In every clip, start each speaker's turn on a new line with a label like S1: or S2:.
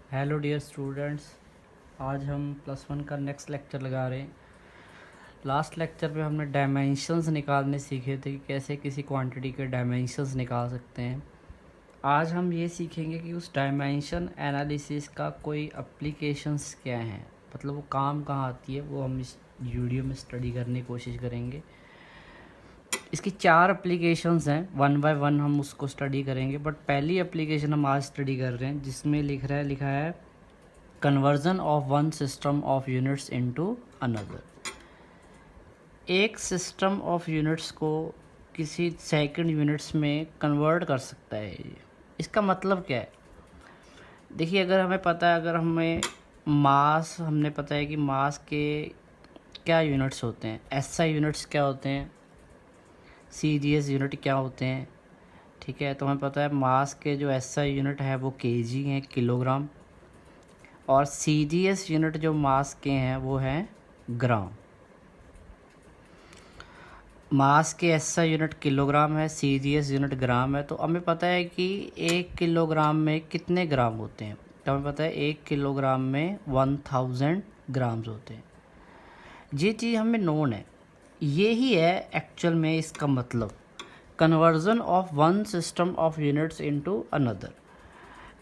S1: Hello dear students, आज हम plus one का नेक्स्ट लेक्चर लगा रहे हैं। लास्ट लेक्चर में हमने डायमेंशंस निकालने सीखे थे कि कैसे किसी क्वांटिटी के डायमेंशंस निकाल सकते हैं। आज हम ये सीखेंगे कि उस डायमेंशन एनालिसिस का कोई एप्लीकेशंस क्या हैं, मतलब वो काम कहाँ आती है, वो हम इस वीडियो में स्टडी करने की कोशिश करेंगे। इसकी 4 एप्लीकेशंस हैं, वन बाय वन हम उसको स्टडी करेंगे। बट पहली एप्लीकेशन हम आज स्टडी कर रहे हैं जिसमें लिखा है conversion of one system of units into another. एक सिस्टम ऑफ यूनिट्स को किसी सेकंड यूनिट्स में कन्वर्ट कर सकता है ये। इसका मतलब क्या है? देखिए, अगर हमें पता है, अगर हमें मास, हमने पता है कि मास के क्या यूनिट्स होते हैं, एसआई यूनिट्स क्या होते हैं, सीजीएस यूनिट क्या होते हैं। ठीक है, तो हमें पता है मास के जो एसआई यूनिट है वो केजी हैं, किलोग्राम, और सीजीएस यूनिट जो मास के हैं वो हैं ग्राम। मास के एसआई यूनिट किलोग्राम है, सीजीएस यूनिट ग्राम है। तो हमें पता है कि 1 किलोग्राम में कितने ग्राम होते हैं। तो हमें पता है 1 किलोग्राम में 1000 ग्राम्स होते हैं। ये चीज़ हमें नोन है। ये ही है एक्चुअल में इसका मतलब, conversion of one system of units into another.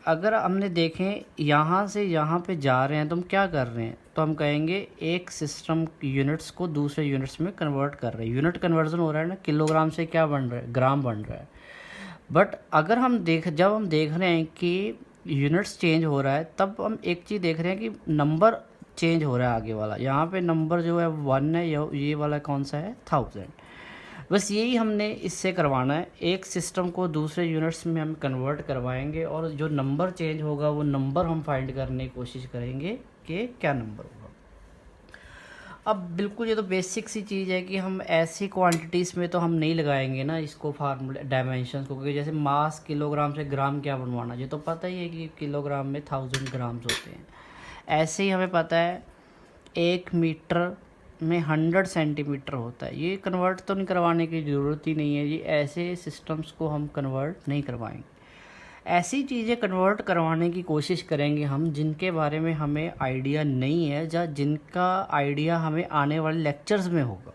S1: अगर हमने देखें यहाँ से यहाँ पे जा रहे हैं तो हम क्या कर रहे हैं, तो हम कहेंगे एक सिस्टम यूनिट्स को दूसरे यूनिट्स में कन्वर्ट कर रहे हैं। यूनिट कन्वर्जन हो रहा है ना, किलोग्राम से क्या बन रहा है, ग्राम बन रहा है। बट अगर जब हम देख रहे हैं कि यूनिट्स चेंज हो रहा है, तब हम एक चीज़ देख रहे हैं कि नंबर चेंज हो रहा है आगे वाला। यहाँ पे नंबर जो है 1 है, ये वाला कौन सा है, 1000। बस यही हमने इससे करवाना है। एक सिस्टम को दूसरे यूनिट्स में हम कन्वर्ट करवाएंगे और जो नंबर चेंज होगा वो नंबर हम फाइंड करने की कोशिश करेंगे कि क्या नंबर होगा। अब बिल्कुल ये तो बेसिक सी चीज़ है कि हम ऐसी क्वांटिटीज़ में तो हम नहीं लगाएंगे ना इसको, फार्मूले डायमेंशंस को, क्योंकि जैसे मास किलोग्राम से ग्राम क्या बनवाना, ये तो पता ही है कि किलोग्राम में 1000 ग्राम्स होते हैं। ऐसे ही हमें पता है 1 मीटर में 100 सेंटीमीटर होता है। ये कन्वर्ट तो नहीं करवाने की ज़रूरत ही नहीं है, ये ऐसे सिस्टम्स को हम कन्वर्ट नहीं करवाएंगे। ऐसी चीज़ें कन्वर्ट करवाने की कोशिश करेंगे हम जिनके बारे में हमें आइडिया नहीं है, या जिनका आइडिया हमें आने वाले लेक्चर्स में होगा।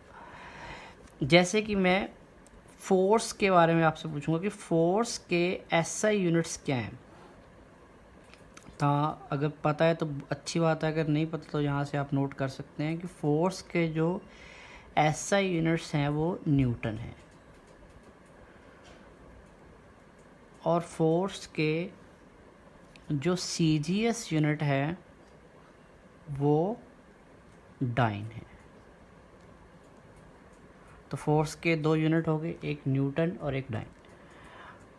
S1: जैसे कि मैं फोर्स के बारे में आपसे पूछूंगा कि फोर्स के एसआई यूनिट्स क्या हैं। हाँ, अगर पता है तो अच्छी बात है, अगर नहीं पता तो यहाँ से आप नोट कर सकते हैं कि फोर्स के जो एसआई यूनिट्स हैं वो न्यूटन हैं, और फोर्स के जो सीजीएस यूनिट है वो डाइन है। तो फोर्स के 2 यूनिट हो गए, एक न्यूटन और एक डाइन।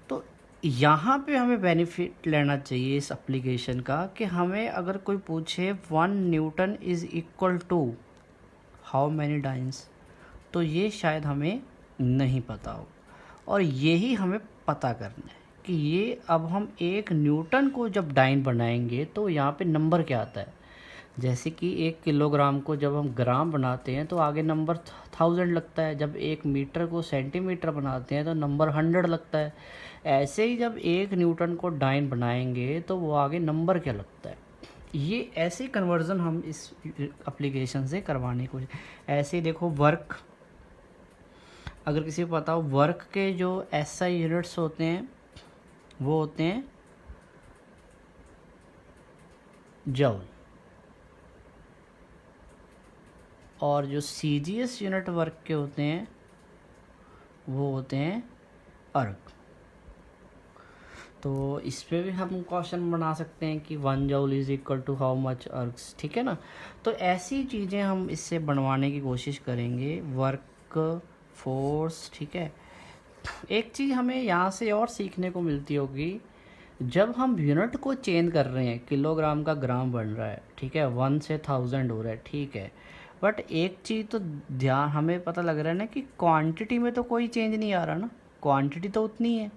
S1: तो यहाँ पे हमें बेनिफिट लेना चाहिए इस एप्लीकेशन का कि हमें अगर कोई पूछे 1 newton is equal to how many dynes, तो ये शायद हमें नहीं पता हो, और यही हमें पता करना है कि ये अब हम 1 न्यूटन को जब डाइन बनाएंगे तो यहाँ पे नंबर क्या आता है। जैसे कि 1 किलोग्राम को जब हम ग्राम बनाते हैं तो आगे नंबर 1000 लगता है, जब 1 मीटर को सेंटीमीटर बनाते हैं तो नंबर 100 लगता है। ऐसे ही जब 1 न्यूटन को डाइन बनाएंगे तो वो आगे नंबर क्या लगता है। ये ऐसे कन्वर्जन हम इस एप्लीकेशन से करवाने को। ऐसे ही देखो, वर्क, अगर किसी को पता हो, वर्क के जो एसआई यूनिट्स होते हैं वो होते हैं जूल, और जो सीजीएस यूनिट वर्क के होते हैं वो होते हैं अर्ग। तो इस पर भी हम क्वेश्चन बना सकते हैं कि 1 joule is equal to how much ergs. ठीक है ना। तो ऐसी चीज़ें हम इससे बनवाने की कोशिश करेंगे, वर्क, फोर्स। ठीक है। एक चीज़ हमें यहाँ से और सीखने को मिलती होगी, जब हम यूनिट को चेंज कर रहे हैं, किलोग्राम का ग्राम बन रहा है, ठीक है, 1 से 1000 हो रहा है, ठीक है। बट एक चीज़ तो ध्यान हमें पता लग रहा है ना कि क्वांटिटी में तो कोई चेंज नहीं आ रहा ना, क्वांटिटी तो उतनी है।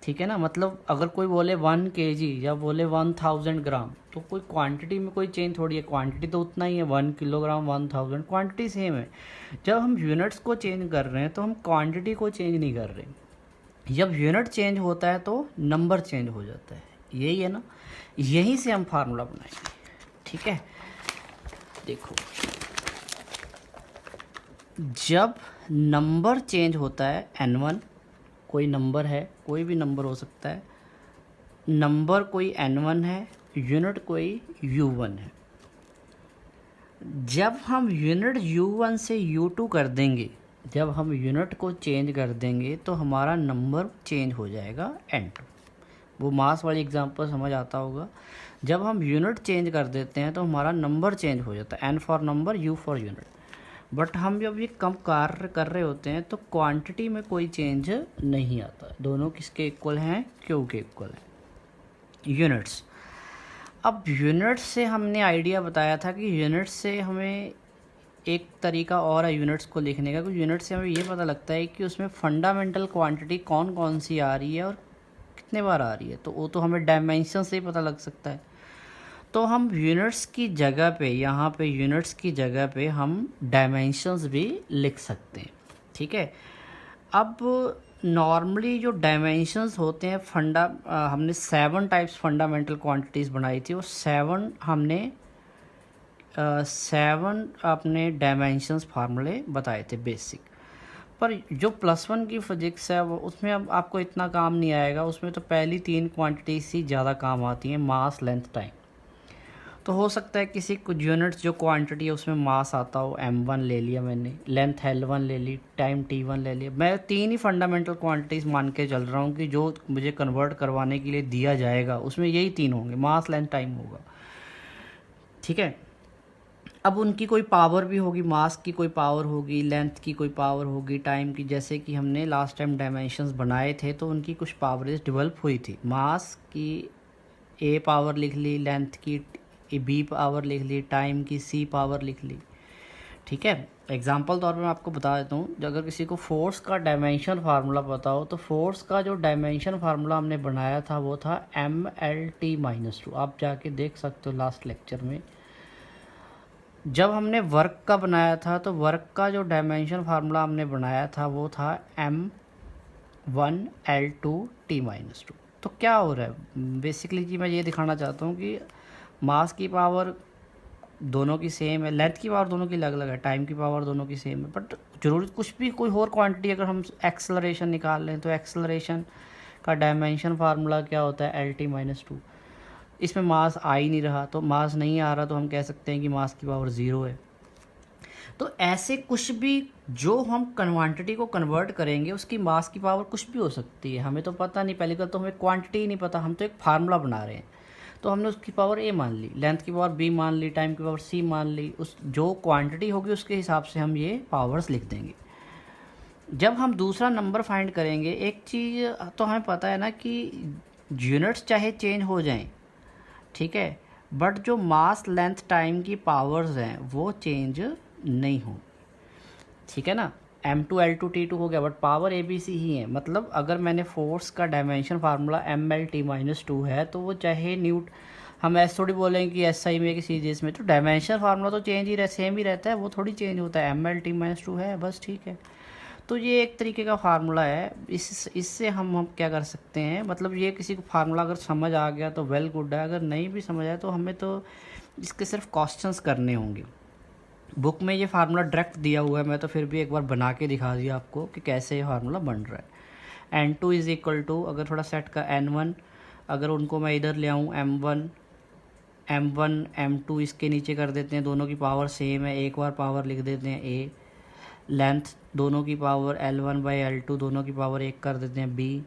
S1: ठीक है ना। मतलब अगर कोई बोले 1 kg या बोले 1000 ग्राम, तो कोई क्वांटिटी में कोई चेंज थोड़ी है, क्वांटिटी तो उतना ही है, 1 किलोग्राम 1000, क्वांटिटी सेम है। जब हम यूनिट्स को चेंज कर रहे हैं तो हम क्वांटिटी को चेंज नहीं कर रहे। जब यूनिट चेंज होता है तो नंबर चेंज हो जाता है। यही है ना, यहीं से हम फार्मूला बनाएंगे। ठीक है, देखो जब नंबर चेंज होता है n1, कोई नंबर है, कोई भी नंबर हो सकता है, नंबर कोई n1 है, यूनिट कोई u1 है, जब हम यूनिट u1 से u2 कर देंगे, जब हम यूनिट को चेंज कर देंगे तो हमारा नंबर चेंज हो जाएगा n2। वो मास वाली एग्जांपल समझ आता होगा। जब हम यूनिट चेंज कर देते हैं तो हमारा नंबर चेंज हो जाता है, n for number, u for unit. But हम जब ये कम कार्य कर रहे होते हैं तो क्वांटिटी में कोई चेंज नहीं आता, दोनों किसके इक्वल हैं, क्यू के इक्वल हैं, यूनिट्स। अब यूनिट्स से हमने आइडिया बताया था कि यूनिट्स से हमें एक तरीका और है यूनिट्स को लिखने का, क्योंकि यूनिट से हमें ये पता लगता है कि उसमें फंडामेंटल क्वांटिटी कौन कौन सी आ रही है और कितने बार आ रही है, तो वो तो हमें डायमेंशन से ही पता लग सकता है। तो हम यूनिट्स की जगह पे, यहाँ पे यूनिट्स की जगह पे हम डायमेंशंस भी लिख सकते हैं। ठीक है, अब नॉर्मली जो डायमेंशंस होते हैं हमने 7 टाइप्स फंडामेंटल क्वांटिटीज़ बनाई थी, वो 7 हमने 7 अपने डायमेंशंस फार्मूले बताए थे बेसिक। पर जो +1 की फिजिक्स है वो, उसमें अब आपको इतना काम नहीं आएगा, उसमें तो पहली 3 क्वांटिटीज ही ज़्यादा काम आती हैं, मास, लेंथ, टाइम। तो हो सकता है किसी कुछ यूनिट्स जो क्वांटिटी है उसमें मास आता हो, m1 ले लिया मैंने, लेंथ l1 ले ली, टाइम t1 ले लिया। मैं 3 ही फंडामेंटल क्वांटिटीज़ मान के चल रहा हूँ कि जो मुझे कन्वर्ट करवाने के लिए दिया जाएगा उसमें यही 3 होंगे, मास, लेंथ, टाइम होगा। ठीक है, अब उनकी कोई पावर भी होगी, मास की कोई पावर होगी, लेंथ की कोई पावर होगी, टाइम की, जैसे कि हमने लास्ट टाइम डायमेंशंस बनाए थे तो उनकी कुछ पावरेज डेवलप हुई थी। मास की a पावर लिख ली, लेंथ की b पावर लिख ली, टाइम की c पावर लिख ली। ठीक है, एग्जांपल तौर पे मैं आपको बता देता हूँ, अगर किसी को फोर्स का डायमेंशन फार्मूला पता हो तो फोर्स का जो डायमेंशन फार्मूला हमने बनाया था वो था mLT-2। आप जाके देख सकते हो लास्ट लेक्चर में। जब हमने वर्क का बनाया था तो वर्क का जो डायमेंशन फार्मूला हमने बनाया था वो था m1L2T-2। तो क्या हो रहा है बेसिकली जी, मैं ये दिखाना चाहता हूँ कि मास की पावर दोनों की सेम है, लेंथ की पावर दोनों की अलग अलग है, टाइम की पावर दोनों की सेम है, बट जरूरी कुछ भी कोई और क्वांटिटी, अगर हम एक्सेलरेशन निकाल लें तो एक्सेलरेशन का डायमेंशन फार्मूला क्या होता है, L-T-2। इसमें मास आ ही नहीं रहा, तो मास नहीं आ रहा तो हम कह सकते हैं कि मास की पावर 0 है। तो ऐसे कुछ भी जो हम क्वांटिटी को कन्वर्ट करेंगे उसकी मास की पावर कुछ भी हो सकती है, हमें तो पता नहीं, पहली बात तो हमें क्वांटिटी ही नहीं पता, हम तो एक फार्मूला बना रहे हैं। तो हमने उसकी पावर a मान ली, लेंथ की पावर b मान ली, टाइम की पावर c मान ली, उस जो क्वांटिटी होगी उसके हिसाब से हम ये पावर्स लिख देंगे। जब हम दूसरा नंबर फाइंड करेंगे, एक चीज़ तो हमें पता है ना कि यूनिट्स चाहे चेंज हो जाएं, ठीक है, बट जो मास, लेंथ, टाइम की पावर्स हैं वो चेंज नहीं हो। ठीक है ना, m2L2T2 हो गया, बट पावर ABC ही है। मतलब अगर मैंने फोर्स का डायमेंशन फार्मूला mLT-2 है तो वो चाहे हम ऐसे थोड़ी बोलेंगे कि SI में कि CGS में, तो डायमेंशन फार्मूला तो चेंज ही सेम ही रहता है, वो थोड़ी चेंज होता है, mLT-2 है बस। ठीक है, तो ये एक तरीके का फार्मूला है। इससे हम क्या कर सकते हैं, मतलब ये किसी को फार्मूला अगर समझ आ गया तो वेल गुड है, अगर नहीं भी समझ आया तो हमें तो इसके सिर्फ क्वेश्चंस करने होंगे। बुक में ये फार्मूला डायरेक्ट दिया हुआ है, मैं तो फिर भी एक बार बना के दिखा दिया आपको कि कैसे ये फार्मूला बन रहा है। n2 इज़ इक्वल टू, अगर थोड़ा सेट का n1, अगर उनको मैं इधर ले आऊँ m1 m2 इसके नीचे कर देते हैं, दोनों की पावर सेम है, एक बार पावर लिख देते हैं a, लेंथ दोनों की पावर L1/L2 दोनों की पावर 1 कर देते हैं b,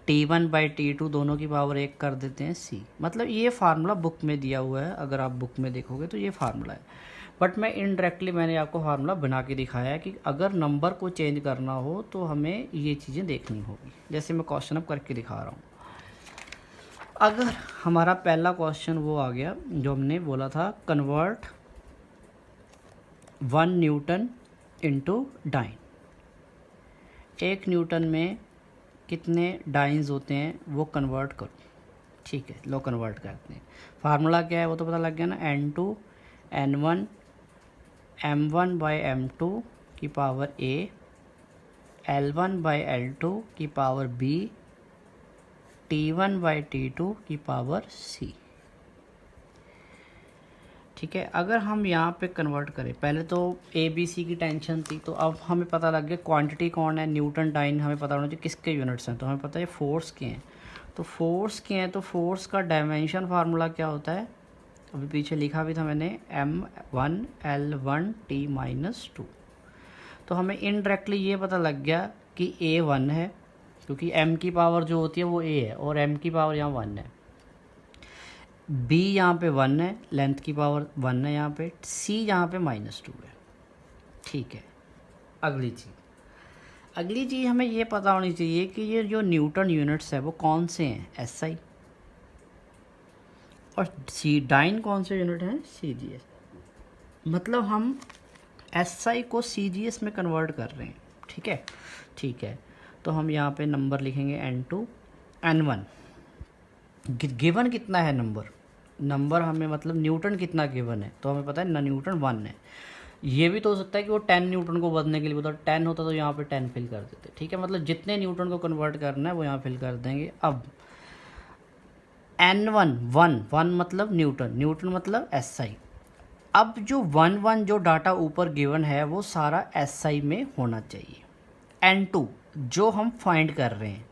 S1: T1/T2 दोनों की पावर 1 कर देते हैं c। मतलब ये फार्मूला बुक में दिया हुआ है, अगर आप बुक में देखोगे तो ये फार्मूला है। बट मैं इनडायरेक्टली मैंने आपको फार्मूला बना के दिखाया है कि अगर नंबर को चेंज करना हो तो हमें ये चीज़ें देखनी होगी, जैसे मैं क्वेश्चन अब करके दिखा रहा हूँ। अगर हमारा पहला क्वेश्चन वो आ गया जो हमने बोला था, convert 1 newton into dyne. 1 newton में कितने डाइन्स होते हैं वो कन्वर्ट करो। ठीक है, लो कन्वर्ट करते हैं। फार्मूला क्या है वो तो पता लग गया ना, n2 n1 m1/m2 की पावर a, L1/L2 की पावर b, T1/T2 की पावर c। ठीक है, अगर हम यहाँ पे कन्वर्ट करें, पहले तो ए बी सी की टेंशन थी, तो अब हमें पता लग गया क्वांटिटी कौन है, न्यूटन डाइन हमें पता होना चाहिए किसके यूनिट्स हैं, तो हमें पता है फोर्स के हैं। तो फोर्स के हैं तो फोर्स का डायमेंशन फार्मूला क्या होता है, अभी पीछे लिखा भी था मैंने, M1L1T-2। तो हमें इनडायरेक्टली ये पता लग गया कि A1 है, क्योंकि M की पावर जो होती है वो A है और M की पावर यहाँ 1 है। B यहाँ पे 1 है, लेंथ की पावर 1 है यहाँ पे, C यहाँ पे -2 है। ठीक है, अगली चीज़ हमें ये पता होनी चाहिए कि ये जो न्यूटन यूनिट्स है वो कौन से हैं, SI, और सी डाइन कौन से यूनिट हैं, CGS। मतलब हम SI को CGS में कन्वर्ट कर रहे हैं। ठीक है, तो हम यहाँ पे नंबर लिखेंगे N2 N1। गिवन कितना है नंबर हमें, मतलब न्यूटन कितना गिवन है, तो हमें पता है ना, न्यूटन 1 है। ये भी तो हो सकता है कि वो 10 न्यूटन को बदलने के लिए बताओ, 10 होता तो यहाँ पे 10 फिल कर देते। ठीक है, मतलब जितने न्यूटन को कन्वर्ट करना है वो यहाँ फिल कर देंगे। अब N1 1 मतलब न्यूटन मतलब SI। अब जो 1 जो डाटा ऊपर गिवन है वो सारा SI में होना चाहिए। N2 जो हम फाइंड कर रहे हैं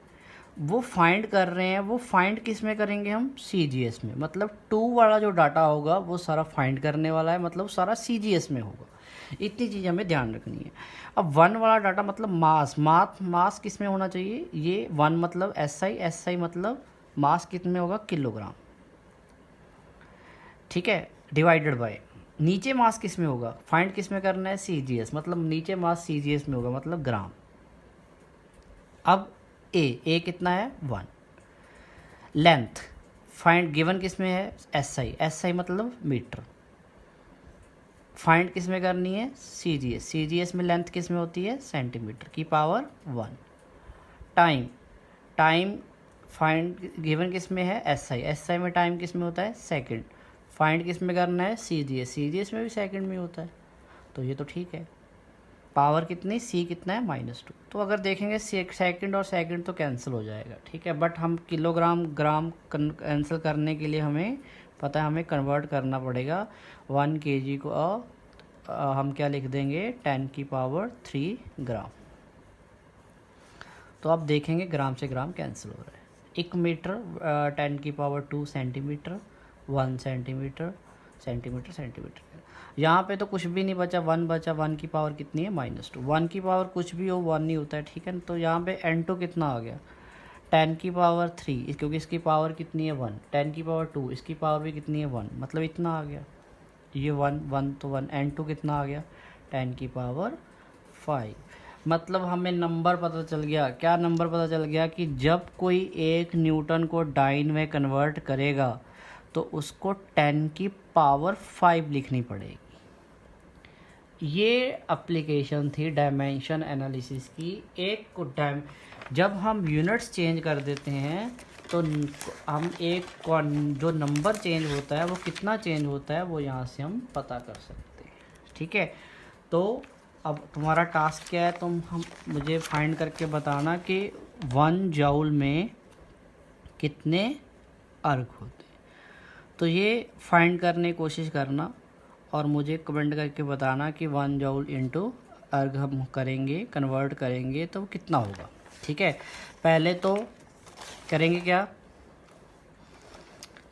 S1: वो फाइंड किस में करेंगे हम, CGS में। मतलब 2 वाला जो डाटा होगा वो सारा फाइंड करने वाला है, मतलब सारा CGS में होगा। इतनी चीज़ हमें ध्यान रखनी है। अब 1 वाला डाटा मतलब मास किस में होना चाहिए, ये 1 मतलब SI मतलब मास कितने में होगा, किलोग्राम। ठीक है, डिवाइडेड बाय नीचे मास किस में होगा, फाइंड किस में करना है, CGS, मतलब नीचे मास CGS में होगा, मतलब ग्राम। अब ए कितना है, 1। लेंथ फाइंड गिवन किस में है, SI मतलब मीटर। फाइंड किस में करनी है, CGS में लेंथ किस में होती है, सेंटीमीटर की पावर 1। टाइम फाइंड गिवन किस में है, SI में टाइम किस में होता है, सेकंड। फाइंड किस में करना है, CGS में भी सेकंड में होता है, तो ये तो ठीक है। पावर कितनी, C कितना है, -2। तो अगर देखेंगे सेकंड और सेकंड तो कैंसिल हो जाएगा। ठीक है, बट हम किलोग्राम ग्राम कैंसिल करने के लिए हमें पता है, हमें कन्वर्ट करना पड़ेगा 1 kg को। हम क्या लिख देंगे, 10⁻³ ग्राम। तो आप देखेंगे ग्राम से ग्राम कैंसिल हो रहा है। 1 मीटर 10⁻² सेंटीमीटर, 1 सेंटीमीटर। यहाँ पे तो कुछ भी नहीं बचा, 1 बचा। 1 की पावर कितनी है, -2। 1 की पावर कुछ भी हो 1 नहीं होता है। ठीक है, तो यहाँ पे N2 कितना आ गया, 10⁻3, क्योंकि इसकी पावर कितनी है 1। 10⁻2 इसकी पावर भी कितनी है 1, मतलब इतना आ गया। ये 1 तो 1, N2 कितना आ गया, 10⁵। मतलब हमें नंबर पता चल गया। क्या नंबर पता चल गया कि जब कोई एक न्यूटन को डाइन में कन्वर्ट करेगा तो उसको 10⁵ लिखनी पड़ेगी। ये एप्लीकेशन थी डायमेंशन एनालिसिस की। जब हम यूनिट्स चेंज कर देते हैं तो हम जो नंबर चेंज होता है वो कितना चेंज होता है वो यहाँ से हम पता कर सकते हैं। ठीक है, तो अब तुम्हारा टास्क क्या है, मुझे फाइंड करके बताना कि 1 जूल में कितने अर्ग होते हैं। तो ये फाइंड करने की कोशिश करना और मुझे कमेंट करके बताना कि 1 जूल इंटू अर्ग हम कन्वर्ट करेंगे तो कितना होगा। ठीक है, पहले तो करेंगे क्या,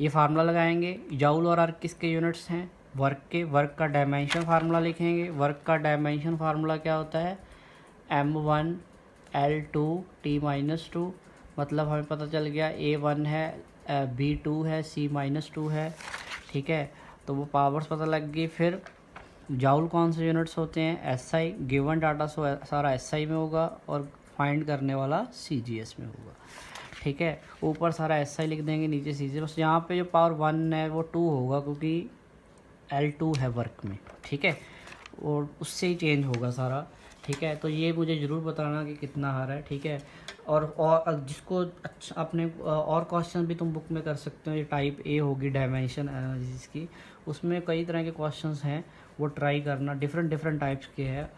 S1: ये फार्मूला लगाएंगे। जूल और अर्ग किसके यूनिट्स हैं, वर्क का डायमेंशन फार्मूला लिखेंगे। वर्क का डायमेंशन फार्मूला क्या होता है, M1L2T-2। मतलब हमें पता चल गया A1 है, B2 है, C-2 है। ठीक है, तो वो पावर्स पता लग गई। फिर जूल कौन से यूनिट्स होते हैं, SI। गिवन डाटा सारा SI में होगा और फाइंड करने वाला CGS में होगा। ठीक है, ऊपर सारा SI लिख देंगे, नीचे CGS। बस यहाँ पे जो पावर 1 है वो 2 होगा क्योंकि L2 है वर्क में। ठीक है, और उससे ही चेंज होगा सारा। ठीक है, तो ये मुझे ज़रूर बताना कि कितना आ रहा है। ठीक है, और जिसको अच्छा अपने और क्वेश्चन भी तुम बुक में कर सकते हो। ये टाइप A होगी डायमेंशन एनालिसिस की, उसमें कई तरह के क्वेश्चंस हैं, वो ट्राई करना। डिफरेंट टाइप्स के हैं,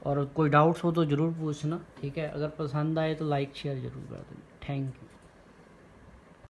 S1: और कोई डाउट्स हो तो ज़रूर पूछना। ठीक है, अगर पसंद आए तो लाइक शेयर ज़रूर कर देना। Thank you.